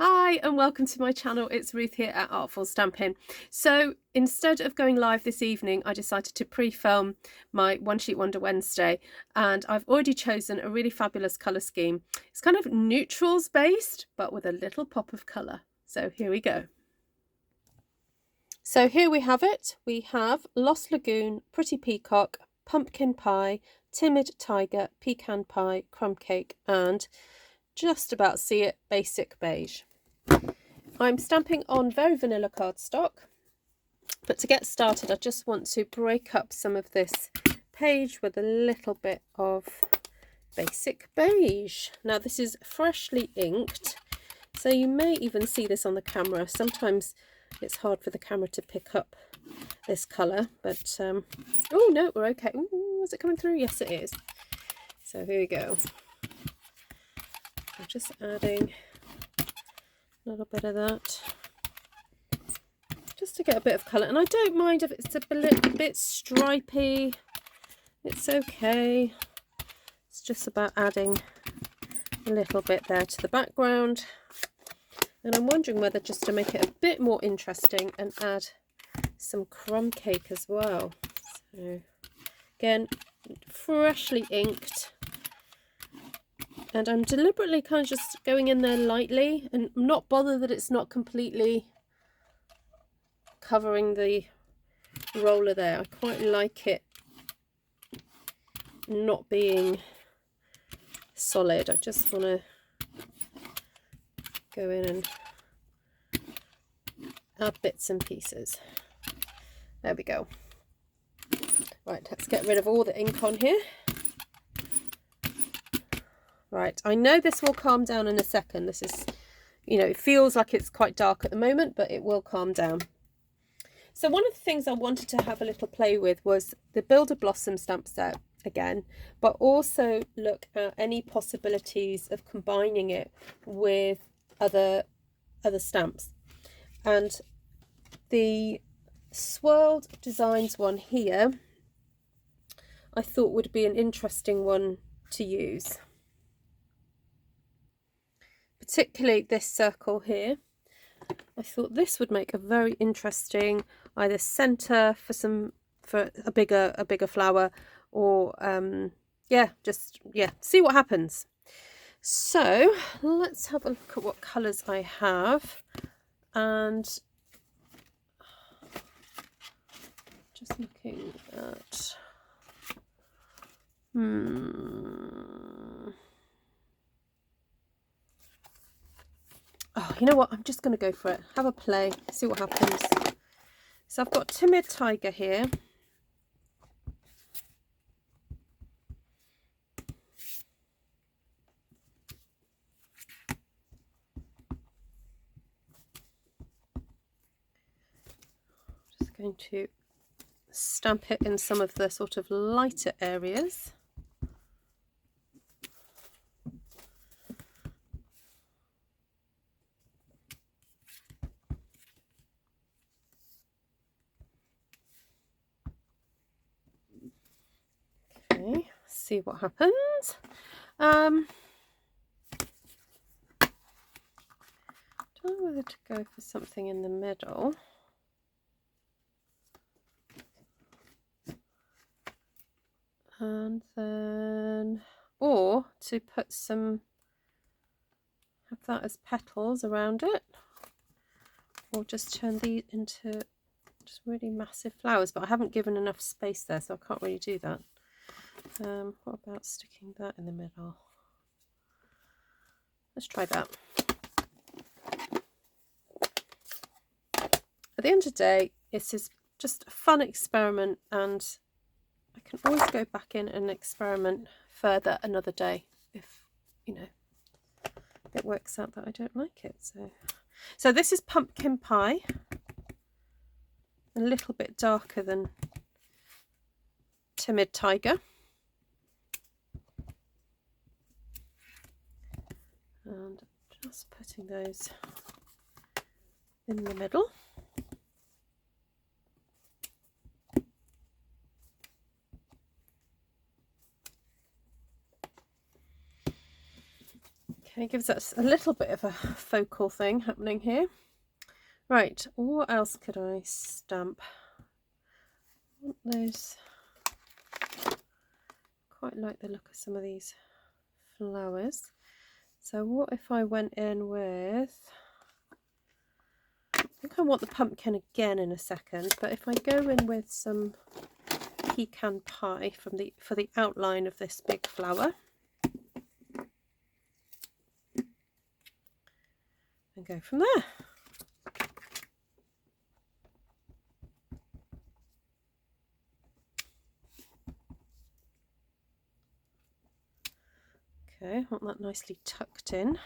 Hi and welcome to my channel. It's Ruth here at Artful Stampin. So instead of going live this evening, I decided to pre-film my One Sheet Wonder Wednesday, and I've already chosen a really fabulous colour scheme. It's kind of neutrals based but with a little pop of colour. So here we go. So here we have it. We have Lost Lagoon, Pretty Peacock, Pumpkin Pie, Timid Tiger, Pecan Pie, Crumb Cake and just about see it, Basic Beige. I'm stamping on very vanilla cardstock, but to get started I just want to break up some of this page with a little bit of Basic Beige. Now this is freshly inked, so you may even see this on the camera. Sometimes it's hard for the camera to pick up this colour, but oh no, we're okay. Ooh, is it coming through? Yes it is. So here we go. I'm just adding a little bit of that just to get a bit of colour, and I don't mind if it's a bit stripy, it's okay. It's just about adding a little bit there to the background, and I'm wondering whether just to make it a bit more interesting and add some crumb cake as well. So again, freshly inked, and I'm deliberately kind of just going in there lightly, and I'm not bothered that it's not completely covering the roller there. I quite like it not being solid. I just want to go in and add bits and pieces. There we go. Right, let's get rid of all the ink on here. Right, I know this will calm down in a second. This is, you know, it feels like it's quite dark at the moment, but it will calm down. So one of the things I wanted to have a little play with was the Builder Blossom stamp set again, but also look at any possibilities of combining it with other stamps. And the Swirled Designs one here I thought would be an interesting one to use. Particularly this circle here. I thought this would make a very interesting either centre for a bigger flower, or see what happens. So let's have a look at what colours I have, and just looking at oh, you know what, I'm just going to go for it, have a play, see what happens. So I've got Timid Tiger here. Just going to stamp it in some of the sort of lighter areas. Okay, see what happens. Don't know whether to go for something in the middle. And then, or to put some, have that as petals around it, or just turn these into just really massive flowers, but I haven't given enough space there, so I can't really do that. What about sticking that in the middle? Let's try that. At the end of the day, this is just a fun experiment, and I can always go back in and experiment further another day if, you know, it works out that I don't like it. So this is Pumpkin Pie, a little bit darker than Timid Tiger. And just putting those in the middle. Okay, gives us a little bit of a focal thing happening here. Right, what else could I stamp? I want those. Quite like the look of some of these flowers. So what if I went in with, I think I want the pumpkin again in a second, but if I go in with some pecan pie for the outline of this big flower, and go from there. Okay, I want that nicely tucked in.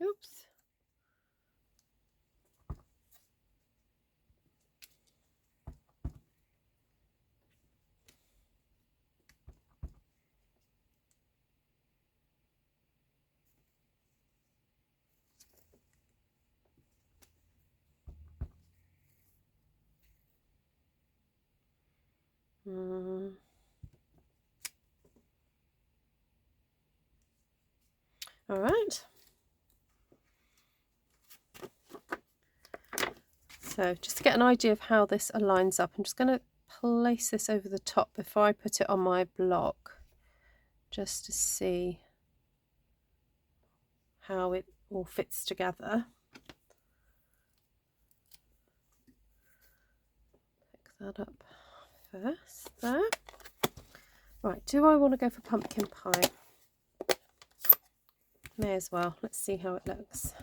Oops. All right. So just to get an idea of how this aligns up, I'm just going to place this over the top before I put it on my block, just to see how it all fits together. Pick that up first there. Right, do I want to go for pumpkin pie? May as well. Let's see how it looks.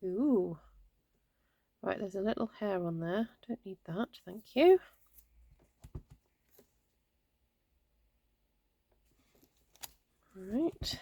Ooh. Right, there's a little hair on there. Don't need that, thank you. All right.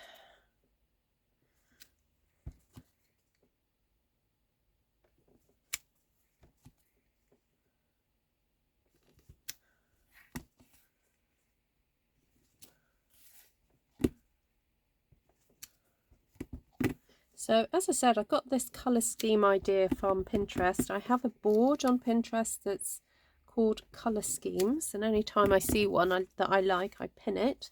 So as I said, I got this colour scheme idea from Pinterest. I have a board on Pinterest that's called colour schemes, and anytime I see one that I like, I pin it.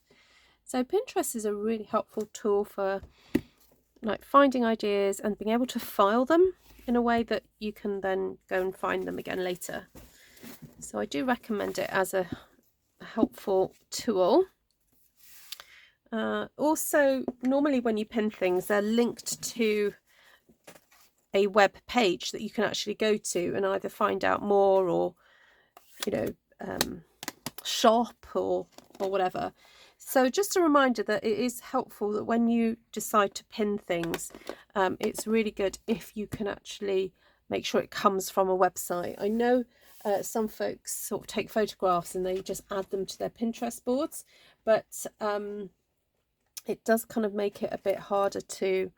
So Pinterest is a really helpful tool for like finding ideas and being able to file them in a way that you can then go and find them again later. So I do recommend it as a helpful tool. Also, normally when you pin things, they're linked to a web page that you can actually go to and either find out more, or shop or whatever. So just a reminder that it is helpful that when you decide to pin things, it's really good if you can actually make sure it comes from a website. I know some folks sort of take photographs and they just add them to their Pinterest boards, but it does kind of make it a bit harder to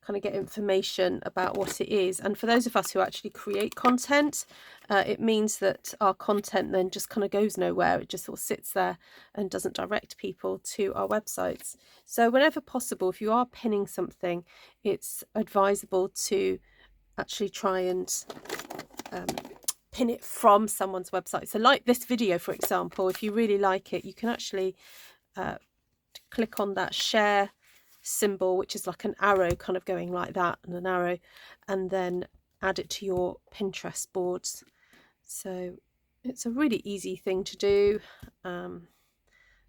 kind of get information about what it is. And for those of us who actually create content, it means that our content then just kind of goes nowhere. It just sort of sits there and doesn't direct people to our websites. So whenever possible, if you are pinning something, it's advisable to actually try and pin it from someone's website. So like this video, for example, if you really like it, you can actually click on that share symbol, which is like an arrow kind of going like that, and an arrow, and then add it to your Pinterest boards. So it's a really easy thing to do, and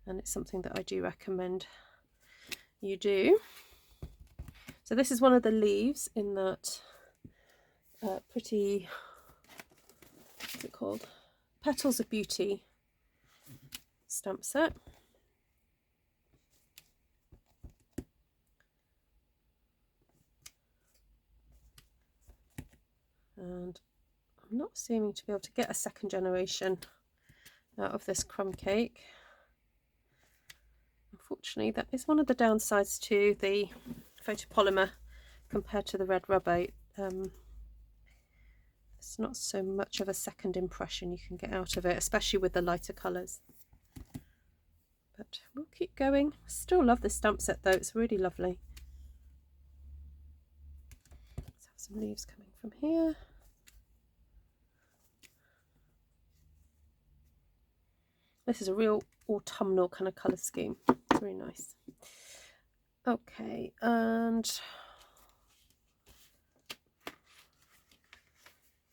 it's something that I do recommend you do. So this is one of the leaves in that pretty, what's it called, Petals of Beauty stamp set. And I'm not seeming to be able to get a second generation out of this crumb cake. Unfortunately, that is one of the downsides to the photopolymer compared to the red rubber. It's not so much of a second impression you can get out of it, especially with the lighter colours. But we'll keep going. Still love this stamp set though, it's really lovely. Let's have some leaves coming from here. This is a real autumnal kind of colour scheme. Very nice. Okay, and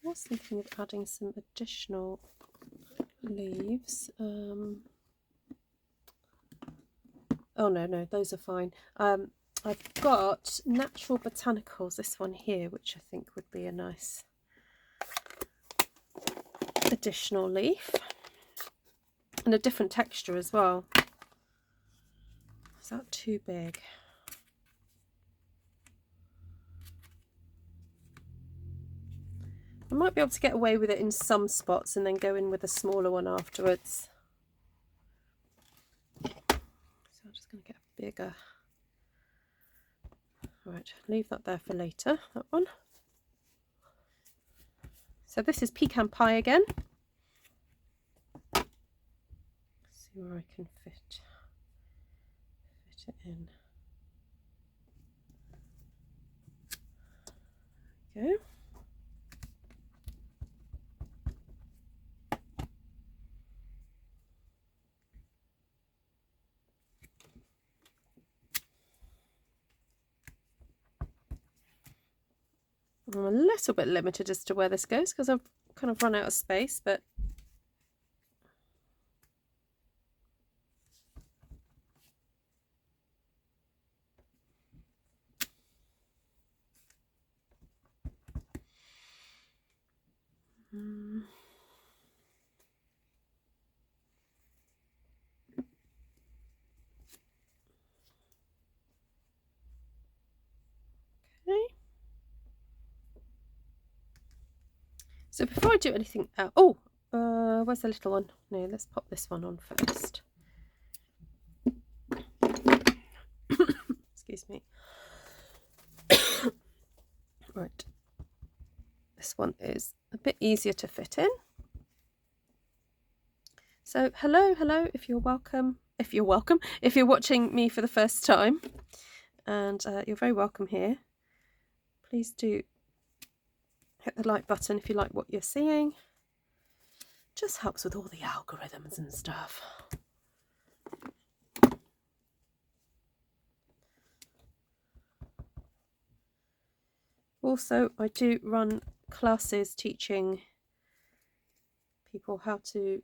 I was thinking of adding some additional leaves. Oh no, those are fine. I've got Natural Botanicals, this one here, which I think would be a nice additional leaf. And a different texture as well. Is that too big? I might be able to get away with it in some spots and then go in with a smaller one afterwards. So I'm just going to get a bigger. Right, leave that there for later, that one. So this is Pecan Pie again. Let's see where I can fit it in. There we go. I'm a little bit limited as to where this goes because I've kind of run out of space, but okay. So before I do anything else, where's the little one? No, let's pop this one on first. Excuse me. Right, this one is a bit easier to fit in. So hello, if you're watching me for the first time, and you're very welcome here. Please do hit the like button if you like what you're seeing. Just helps with all the algorithms and stuff. Also, I do run classes teaching people how to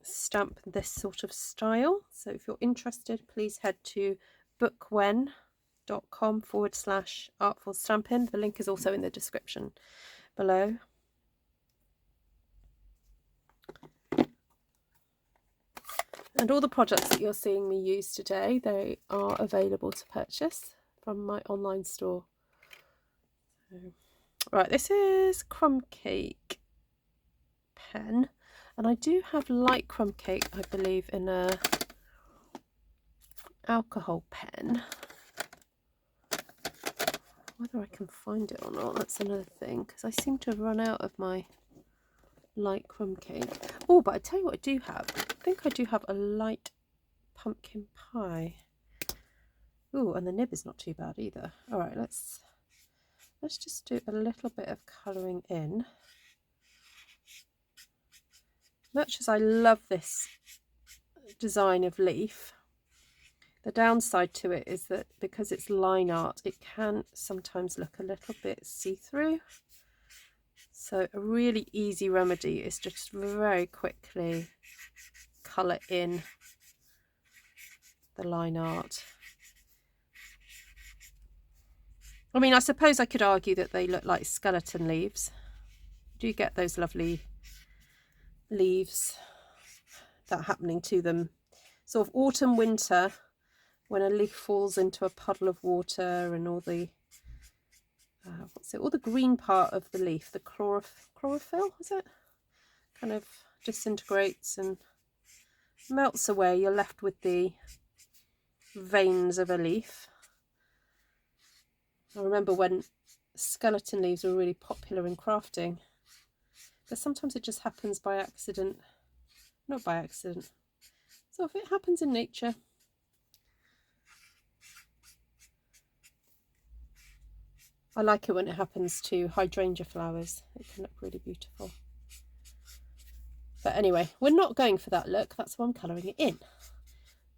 stamp this sort of style. So if you're interested, please head to bookwen.com/artfulstampin. The link is also in the description below. And all the products that you're seeing me use today, they are available to purchase from my online store. So, right, this is Crumb Cake pen, and I do have light crumb cake, I believe, in a alcohol pen. Whether I can find it or not, that's another thing, because I seem to have run out of my light crumb cake. Oh, but I tell you what I do have. I think I do have a light pumpkin pie. Oh, and the nib is not too bad either. All right, let's just do a little bit of colouring in. Much as I love this design of leaf, the downside to it is that because it's line art, it can sometimes look a little bit see-through. So a really easy remedy is just very quickly colour in the line art. I mean, I suppose I could argue that they look like skeleton leaves. Do you get those lovely leaves that are happening to them? Sort of autumn, winter, when a leaf falls into a puddle of water and all the all the green part of the leaf, the chlorophyll, is it? Kind of disintegrates and melts away. You're left with the veins of a leaf. I remember when skeleton leaves were really popular in crafting, but sometimes it just happens by accident. Not by accident. So if it happens in nature, I like it when it happens to hydrangea flowers. It can look really beautiful. But anyway, we're not going for that look. That's why I'm colouring it in.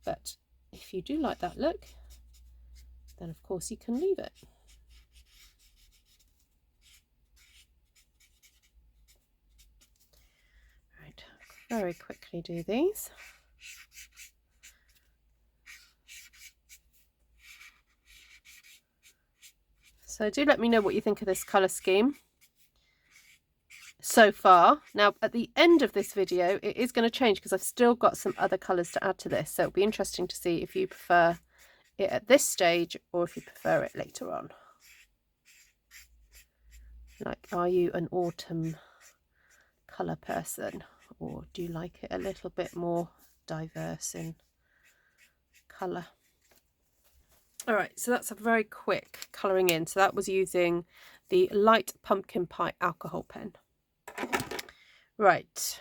But if you do like that look, then of course you can leave it. Right, very quickly do these. So do let me know what you think of this colour scheme so far. Now at the end of this video it is going to change because I've still got some other colours to add to this, so it'll be interesting to see if you prefer it at this stage or if you prefer it later on. Like, are you an autumn colour person, or do you like it a little bit more diverse in colour? All right, so that's a very quick colouring in. So that was using the light pumpkin pie alcohol pen. Right,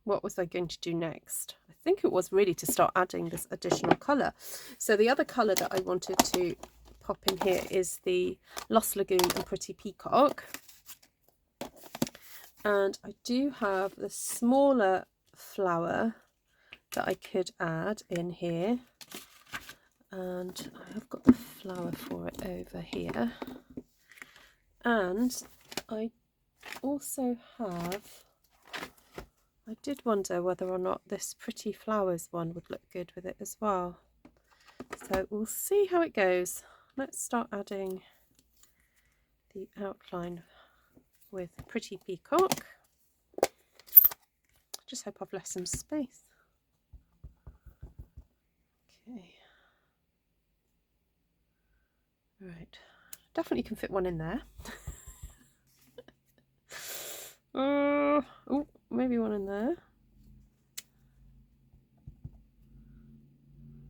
what was I going to do next? I think it was really to start adding this additional colour. So the other colour that I wanted to pop in here is the Lost Lagoon and Pretty Peacock. And I do have the smaller flower that I could add in here. And I have got the flower for it over here. And I also have, I did wonder whether or not this Pretty Flowers one would look good with it as well. So we'll see how it goes. Let's start adding the outline with Pretty Peacock. Just hope I've left some space. Okay. Right. Definitely can fit one in there. Oh, maybe one in there.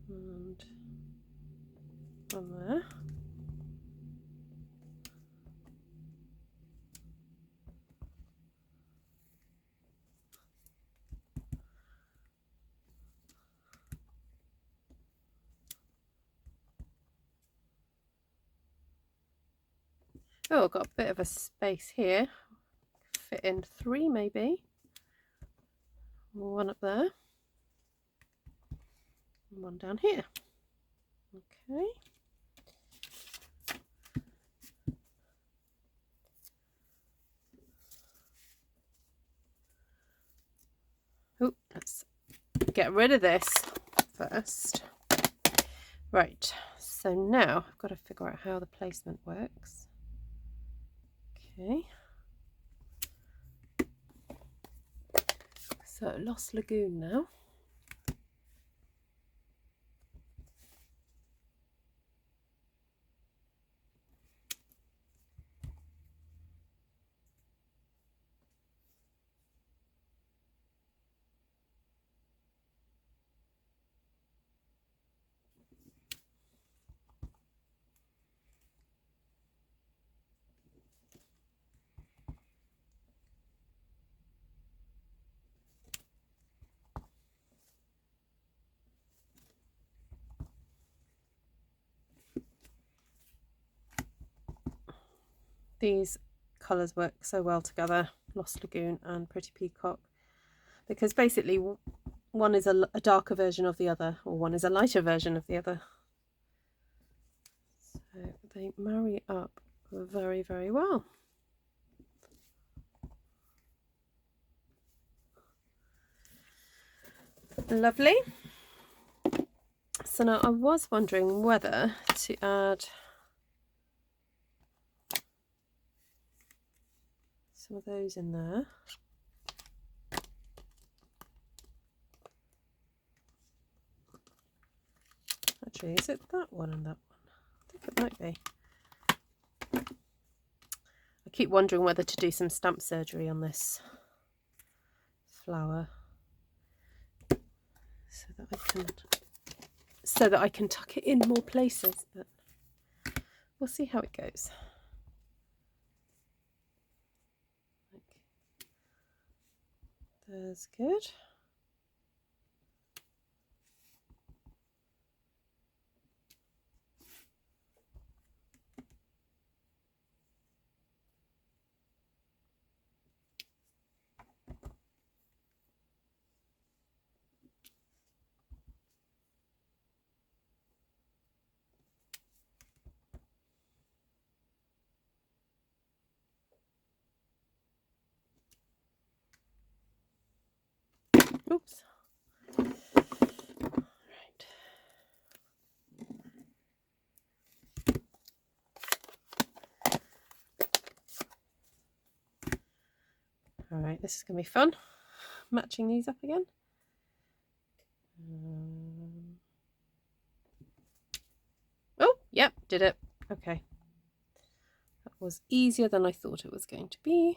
And one there. Oh, I've got a bit of a space here. Fit in 3 maybe. One up there. And one down here. Okay. Oh, let's get rid of this first. Right, so now I've got to figure out how the placement works. Okay. So Lost Lagoon now. These colours work so well together, Lost Lagoon and Pretty Peacock, because basically one is a darker version of the other, or one is a lighter version of the other. So they marry up very, very well. Lovely. So now I was wondering whether to add some of those in there. Actually, is it that one and that one? I think it might be. I keep wondering whether to do some stamp surgery on this flower so that I can tuck it in more places. But we'll see how it goes. That's good. Oops. Right. All right, this is going to be fun, matching these up again. Oh, yep, did it. Okay. That was easier than I thought it was going to be.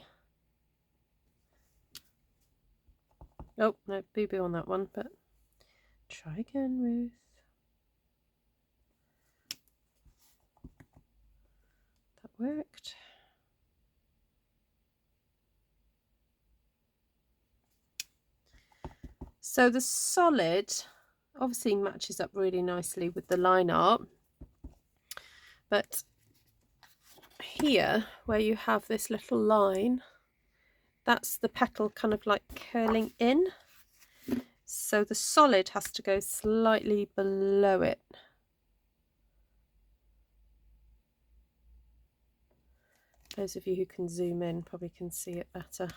Oh, no, boo-boo on that one, but try again, Ruth. That worked. So the solid obviously matches up really nicely with the line art, but here where you have this little line, that's the petal kind of like curling in. So the solid has to go slightly below it. Those of you who can zoom in probably can see it better.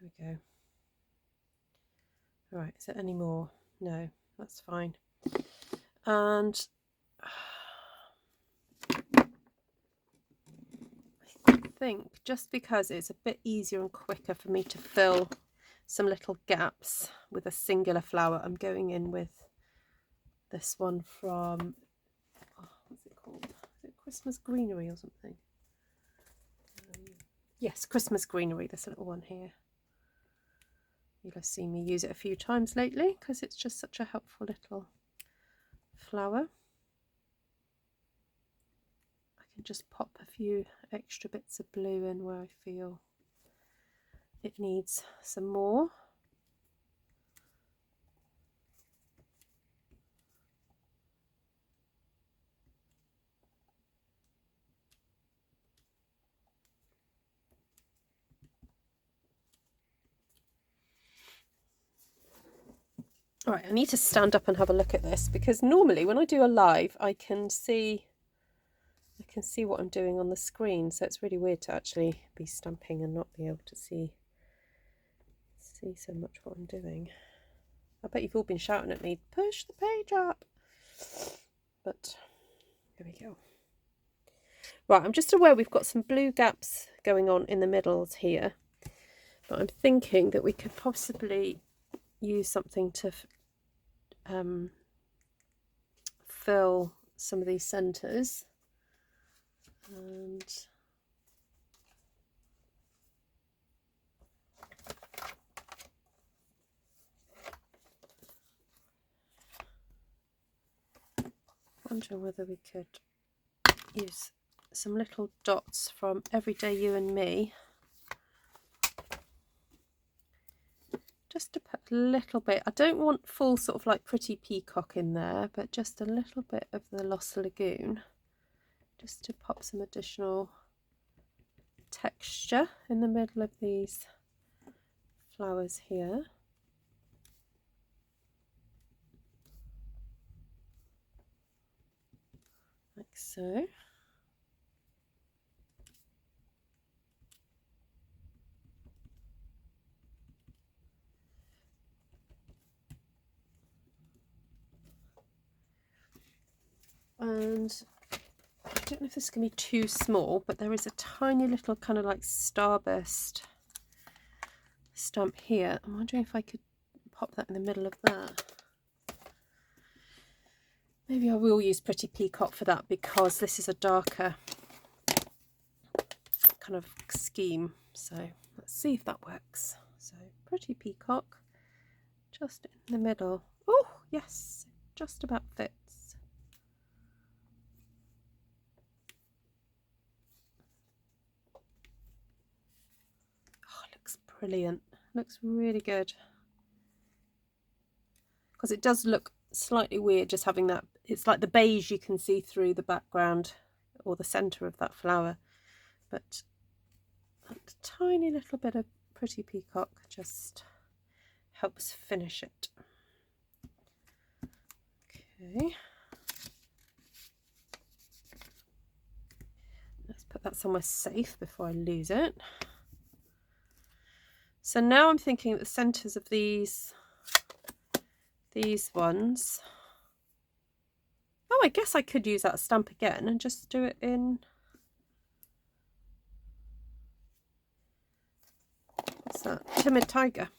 There we go. All right, is there any more? No, that's fine. And I think just because it's a bit easier and quicker for me to fill some little gaps with a singular flower, I'm going in with this one from, oh, what's it called? Is it Christmas Greenery or something? Yes, Christmas Greenery, this little one here. You'll have seen me use it a few times lately because it's just such a helpful little flower. I can just pop a few extra bits of blue in where I feel it needs some more. All right, I need to stand up and have a look at this because normally when I do a live, I can see what I'm doing on the screen. So it's really weird to actually be stamping and not be able to see so much what I'm doing. I bet you've all been shouting at me, push the page up. But there we go. Right, I'm just aware we've got some blue gaps going on in the middles here. But I'm thinking that we could possibly use something to fill some of these centres, and wonder whether we could use some little dots from Everyday You and Me, just to put a little bit. I don't want full sort of like Pretty Peacock in there, but just a little bit of the Lost Lagoon, just to pop some additional texture in the middle of these flowers here. Like so. And I don't know if this is going to be too small, but there is a tiny little kind of like starburst stamp here. I'm wondering if I could pop that in the middle of that. Maybe I will use Pretty Peacock for that because this is a darker kind of scheme. So let's see if that works. So Pretty Peacock, just in the middle. Oh, yes, just about fits. Oh, it looks brilliant. Looks really good. Because it does look slightly weird just having that. It's like the beige you can see through the background or the centre of that flower. But a tiny little bit of pretty peacock just helps finish it. Okay. Let's put that somewhere safe before I lose it. So now I'm thinking at the centres of these ones. Oh, I guess I could use that stamp again and just do it in, what's that? Timid Tiger.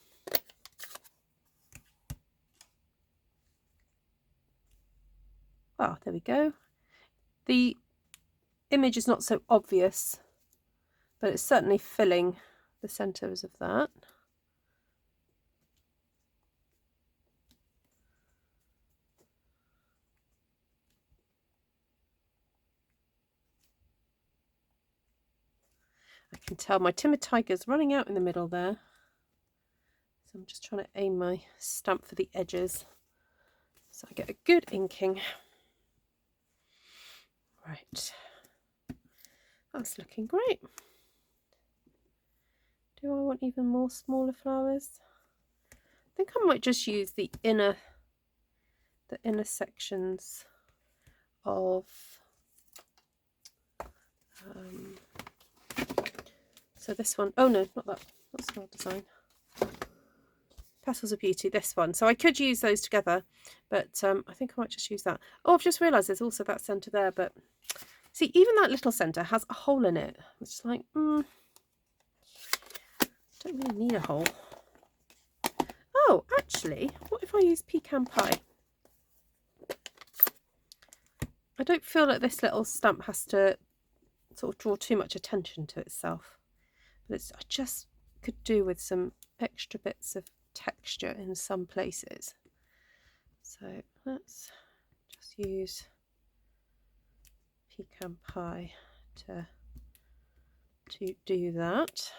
Oh, there we go. The image is not so obvious, but it's certainly filling the centres of that. I can tell my Timid Tiger's running out in the middle there. So I'm just trying to aim my stamp for the edges so I get a good inking. Right, that's looking great. Do I want even more smaller flowers? I think I might just use the inner sections of so this one, oh no, not that, that's Floral Design. Petals of Beauty, this one. So I could use those together, but I think I might just use that. Oh, I've just realised there's also that centre there, but see, even that little centre has a hole in it, which is like, don't really need a hole. Oh, actually, what if I use pecan pie? I don't feel that this little stamp has to sort of draw too much attention to itself, but I just could do with some extra bits of texture in some places. So let's just use pecan pie to do that.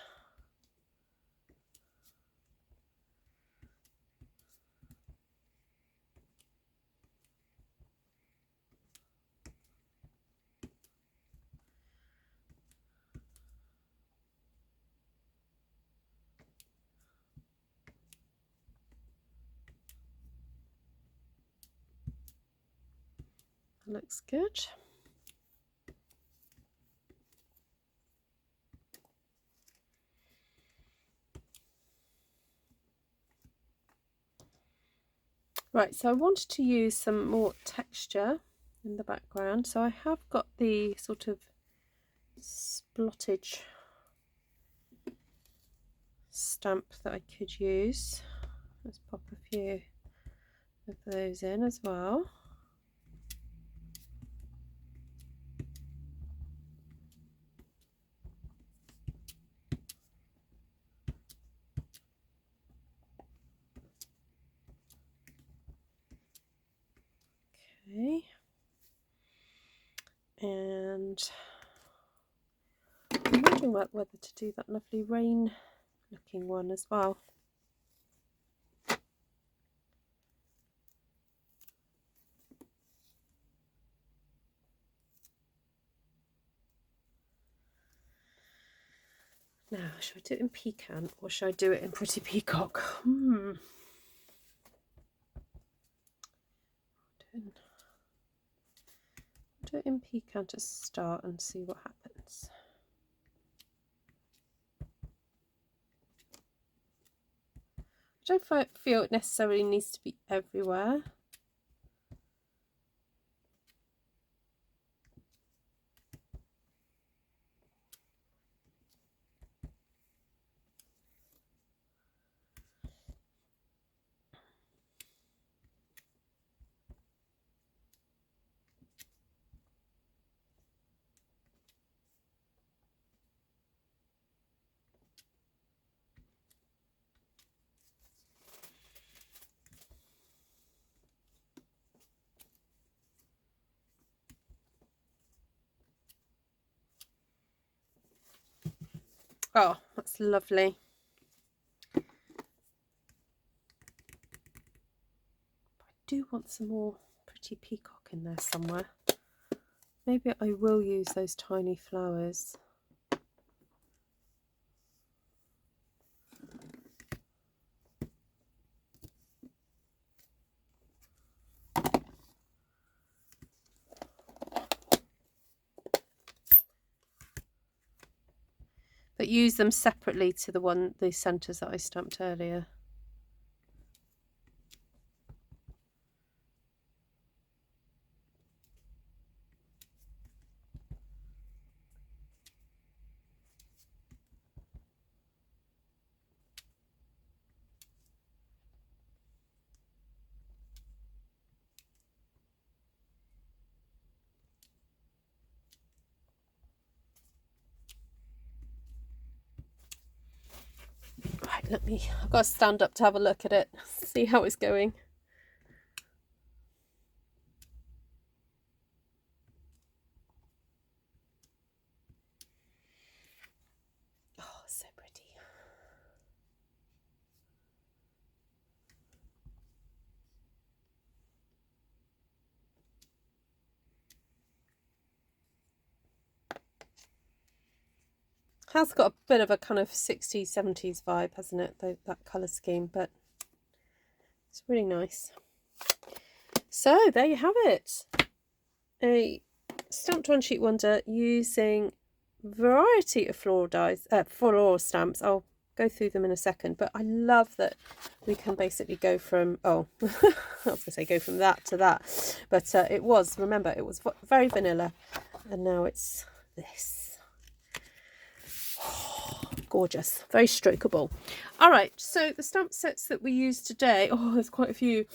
Looks good. Right, so I wanted to use some more texture in the background, so I have got the sort of splottage stamp that I could use. Let's pop a few of those in as well. Okay, and I'm wondering about whether to do that lovely rain looking one as well. Now, should I do it in pecan or should I do it in pretty peacock? Do it in pecan to start and see what happens. I don't feel it necessarily needs to be everywhere. Oh, that's lovely. I do want some more pretty peacock in there somewhere. Maybe I will use those tiny flowers. But use them separately to the centres that I stamped earlier. Right, I've got to stand up to have a look at it, see how it's going. Oh, so pretty. Has got a bit of a kind of 60s, 70s vibe, hasn't it? That colour scheme, but it's really nice. So there you have it. A stamped one sheet wonder using variety of floral stamps. I'll go through them in a second, but I love that we can basically go from, oh, I was going to say go from that to that, but remember, it was very vanilla, and now it's this. Gorgeous, very strokeable. All right, so the stamp sets that we used today, there's quite a few,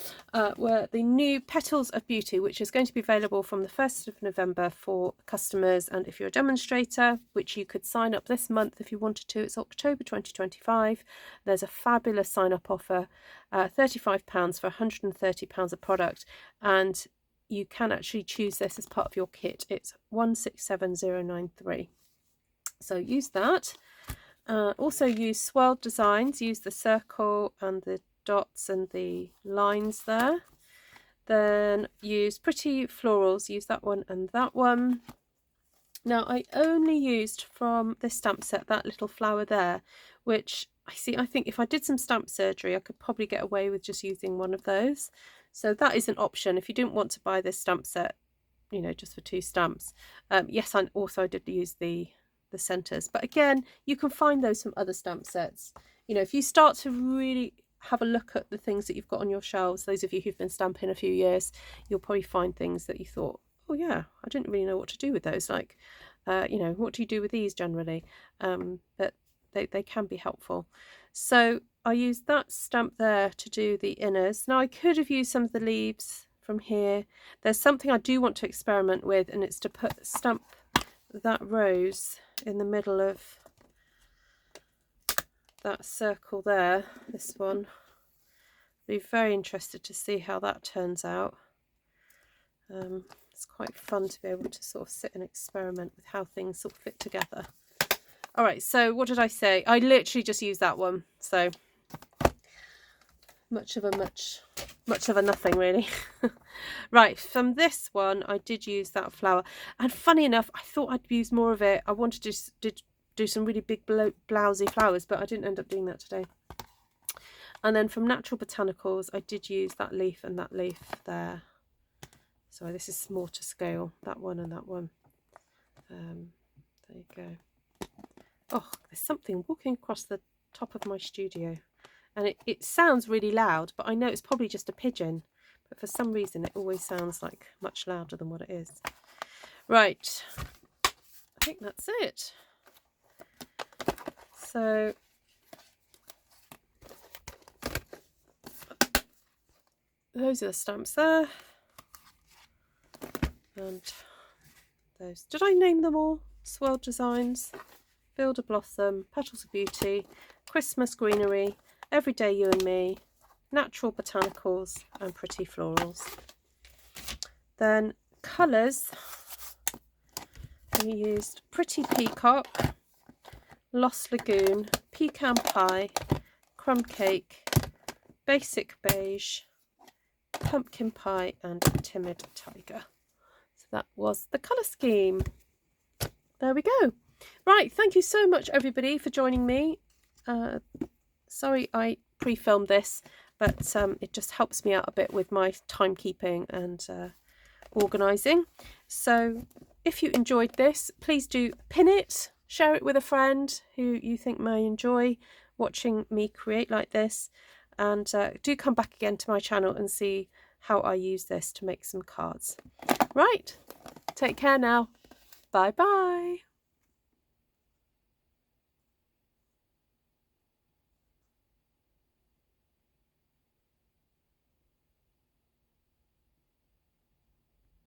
were the new Petals of Beauty, which is going to be available from the 1st of November for customers, and if you're a demonstrator, which you could sign up this month if you wanted to, it's October 2025. There's a fabulous sign up offer, £35 for £130 of product, and you can actually choose this as part of your kit. It's 167093. So use that. Also use swirled designs, use the circle and the dots and the lines there. Then use pretty florals, use that one and that one. Now I only used from this stamp set that little flower there, which I think if I did some stamp surgery I could probably get away with just using one of those. So that is an option if you didn't want to buy this stamp set, you know, just for 2 stamps. Yes, I did use the centers, but again, you can find those from other stamp sets. You know, if you start to really have a look at the things that you've got on your shelves, those of you who've been stamping a few years, you'll probably find things that you thought, oh yeah, I didn't really know what to do with those, like you know, what do you do with these generally? But they can be helpful. So I used that stamp there to do the inners. Now I could have used some of the leaves from here. There's something I do want to experiment with, and it's to stamp that rose in the middle of that circle there, this one. Be very interested to see how that turns out. It's quite fun to be able to sort of sit and experiment with how things sort of fit together. All right, so what did I say? I literally just used that one, so much of a nothing really. Right, from this one I did use that flower, and funny enough I thought I'd use more of it. I wanted to do some really big blousy flowers, but I didn't end up doing that today. And then from Natural Botanicals I did use that leaf and that leaf there. So this is more to scale, that one and that one. There you go. Oh, there's something walking across the top of my studio, and it sounds really loud, but I know it's probably just a pigeon, but for some reason it always sounds like much louder than what it is. Right, I think that's it. So those are the stamps there, and those, did I name them all? Swirled Designs, Build a Blossom, Petals of Beauty, Christmas Greenery, Everyday You and Me, Natural Botanicals, and Pretty Florals. Then colours, we used Pretty Peacock, Lost Lagoon, Pecan Pie, Crumb Cake, Basic Beige, Pumpkin Pie and Timid Tiger. So that was the colour scheme. There we go. Right, thank you so much everybody for joining me. Sorry I pre-filmed this, but it just helps me out a bit with my timekeeping and organising. So if you enjoyed this, please do pin it, share it with a friend who you think may enjoy watching me create like this, and do come back again to my channel and see how I use this to make some cards. Right, take care now. Bye bye.